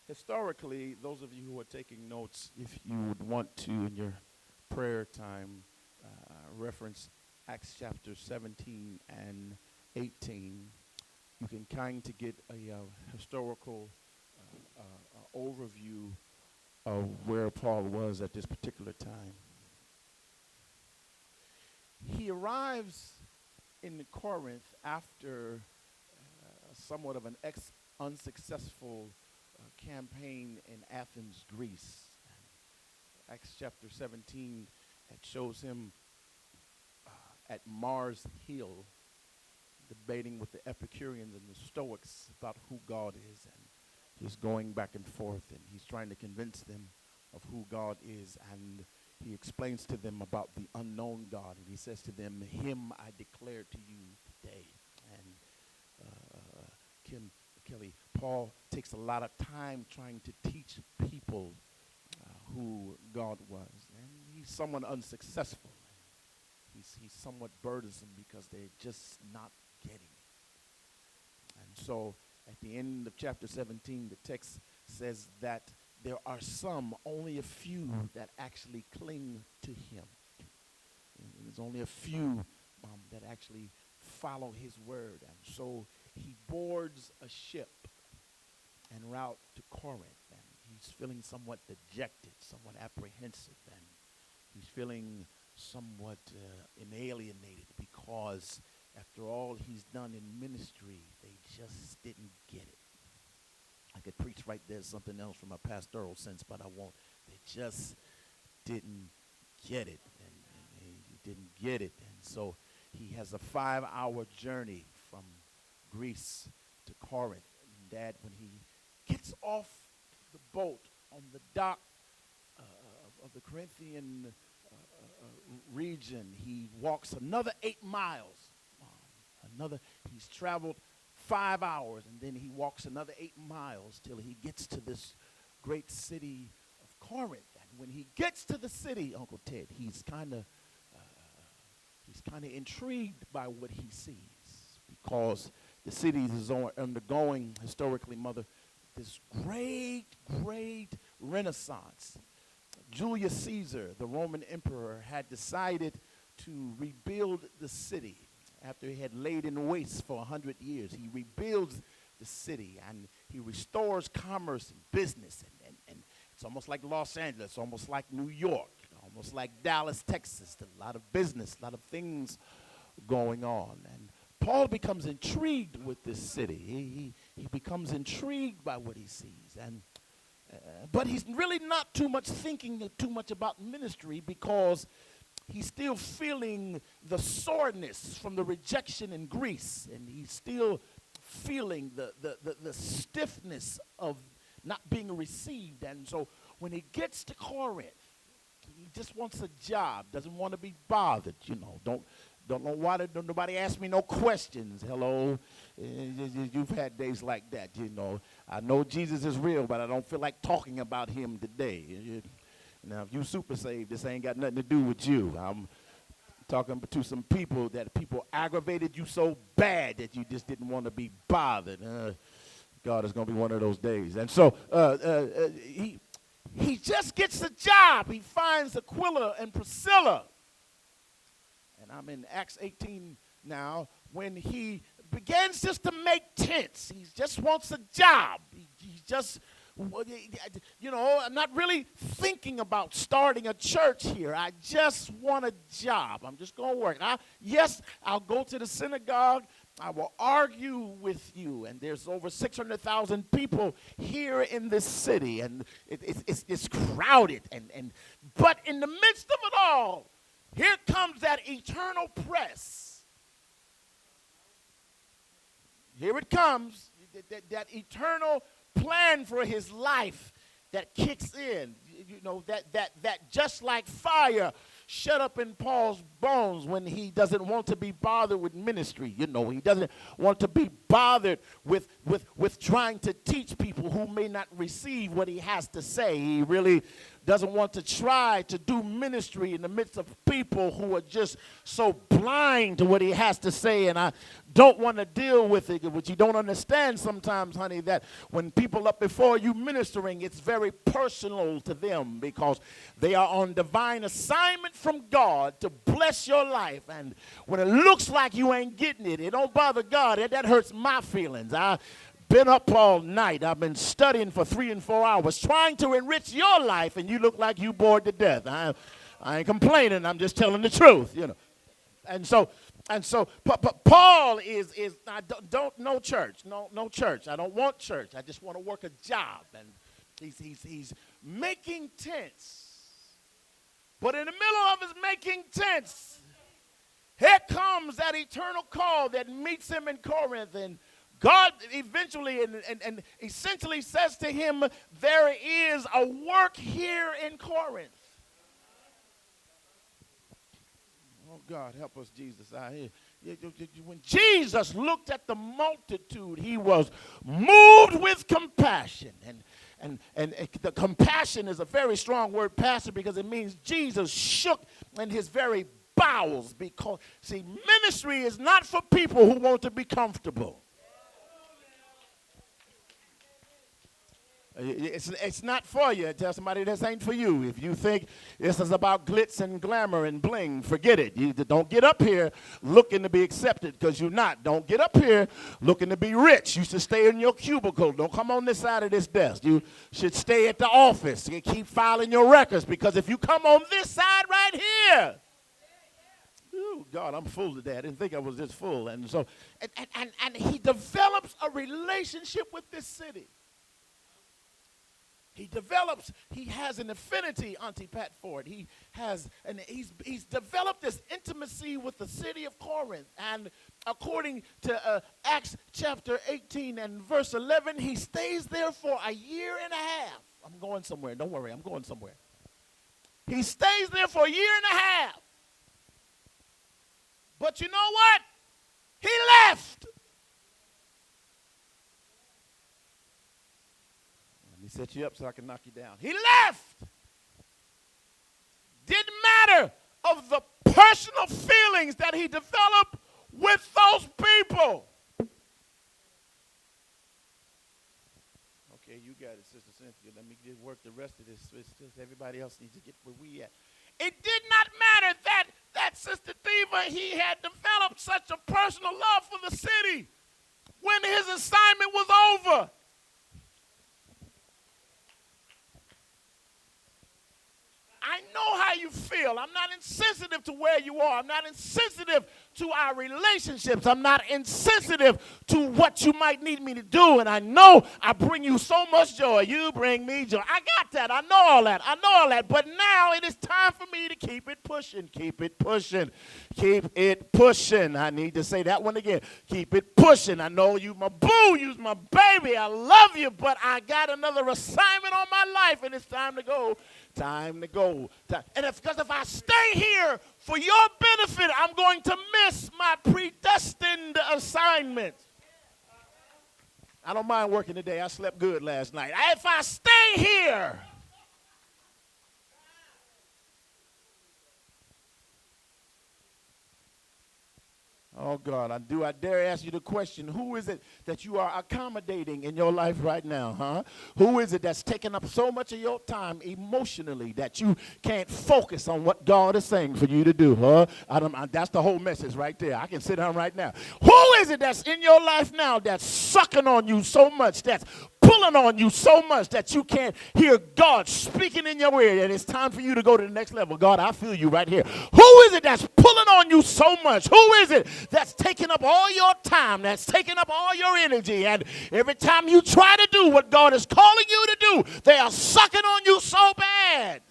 Historically, those of you who are taking notes, if you would want to in your prayer time, reference Acts chapter 17 and 18, you can kind of get a historical overview of where Paul was at this particular time. He arrives in Corinth after somewhat of an unsuccessful campaign in Athens, Greece. Acts chapter 17, it shows him at Mars Hill debating with the Epicureans and the Stoics about who God is, and he's going back and forth, and he's trying to convince them of who God is, and he explains to them about the unknown God, and he says to them, "Him I declare to you today." And Kelly, Paul takes a lot of time trying to teach people who God was, and he's somewhat unsuccessful. He's somewhat burdensome because they're just not getting it. And so at the end of chapter 17, the text says that there are some, only a few, that actually cling to him. And there's only a few that actually follow his word. And so he boards a ship en route to Corinth, and he's feeling somewhat dejected, somewhat apprehensive, and he's feeling somewhat alienated because after all he's done in ministry, they just didn't get it. I could preach right there something else from a pastoral sense, but I won't. They just didn't get it, and he didn't get it. And so he has a 5-hour journey from Greece to Corinth. And Dad, when he gets off the boat on the dock of the Corinthian region, he walks another 8 miles. He's traveled 5 hours, and then he walks another 8 miles till he gets to this great city of Corinth. And when he gets to the city, Uncle Ted, he's kind of intrigued by what he sees, because the city is undergoing, historically, Mother, this great renaissance. Julius Caesar, the Roman emperor, had decided to rebuild the city after he had laid in waste for 100 years. He rebuilds the city, and he restores commerce and business. And it's almost like Los Angeles, almost like New York, almost like Dallas, Texas. A lot of business, a lot of things going on. And Paul becomes intrigued with this city. He becomes intrigued by what he sees. But he's really not thinking too much about ministry, because he's still feeling the soreness from the rejection in Greece, and he's still feeling the stiffness of not being received. And so when he gets to Corinth, he just wants a job, doesn't want to be bothered, Don't know why nobody ask me no questions. Hello. You've had days like that, I know Jesus is real, but I don't feel like talking about him today. Now, if you super saved, this ain't got nothing to do with you. I'm talking to some people that aggravated you so bad that you just didn't want to be bothered. God is going to be one of those days. And so he just gets a job. He finds Aquila and Priscilla. And I'm in Acts 18 now, when he begins just to make tents. He just wants a job. He just, I'm not really thinking about starting a church here. I just want a job. I'm just going to work. I'll go to the synagogue. I will argue with you. And there's over 600,000 people here in this city. And it's crowded. But in the midst of it all, here comes that eternal press. Here it comes, that eternal plan for his life that kicks in. That just like fire shut up in Paul's bones when he doesn't want to be bothered with ministry. He doesn't want to be bothered with trying to teach people who may not receive what he has to say. He really doesn't want to try to do ministry in the midst of people who are just so blind to what he has to say, and I don't want to deal with it. What you don't understand sometimes, honey, that when people up before you ministering, it's very personal to them because they are on divine assignment from God to bless your life. And when it looks like you ain't getting it, it don't bother God. That hurts my feelings. I've been up all night. I've been studying for 3 and 4 hours trying to enrich your life, and you look like you bored to death. I ain't complaining. I'm just telling the truth, you know. And so Paul is I don't no church, no church. I don't want church. I just want to work a job. And he's making tents. But in the middle of his making tents, here comes that eternal call that meets him in Corinth, and God eventually and essentially says to him, there is a work here in Corinth. Oh, God, help us, Jesus. When Jesus looked at the multitude, he was moved with compassion. And the compassion is a very strong word, Pastor, because it means Jesus shook in his very bowels. Because, see, ministry is not for people who want to be comfortable. It's not for you. Tell somebody this ain't for you. If you think this is about glitz and glamour and bling, forget it. You don't get up here looking to be accepted, because you're not. Don't get up here looking to be rich. You should stay in your cubicle. Don't come on this side of this desk. You should stay at the office. You keep filing your records, because if you come on this side right here, oh, God, I'm full today. I didn't think I was this full. And so, and he develops a relationship with this city. He has an affinity, Auntie Pat Ford. He's developed this intimacy with the city of Corinth. And according to Acts chapter 18 and verse 11, he stays there for a year and a half. I'm going somewhere. Don't worry, I'm going somewhere. He stays there for a year and a half. But you know what? He left. Set you up so I can knock you down. He left. Didn't matter of the personal feelings that he developed with those people. Okay, you got it, Sister Cynthia. Let me get work the rest of this. It's just everybody else needs to get where we at. It did not matter that Sister Thiva, he had developed such a personal love for the city when his assignment was over. I know how you feel. I'm not insensitive to where you are. I'm not insensitive to our relationships. I'm not insensitive to what you might need me to do. And I know I bring you so much joy. You bring me joy. I got that. I know all that. I know all that. But now it is time for me to keep it pushing. Keep it pushing. Keep it pushing. I need to say that one again. Keep it pushing. I know you my boo. You's my baby. I love you. But I got another assignment on my life, and it's time to go. Time to go. And because if I stay here for your benefit, I'm going to miss my predestined assignment. I don't mind working today. I slept good last night. If I stay here, oh, God, I dare ask you the question, who is it that you are accommodating in your life right now, huh? Who is it that's taking up so much of your time emotionally that you can't focus on what God is saying for you to do, huh? That's the whole message right there. I can sit down right now. Who is it that's in your life now that's sucking on you so much, that's pulling on you so much that you can't hear God speaking in your ear, and it's time for you to go to the next level? God, I feel you right here. Who is it that's pulling on you so much? Who is it that's taking up all your time, that's taking up all your energy, and every time you try to do what God is calling you to do, they are sucking on you so bad?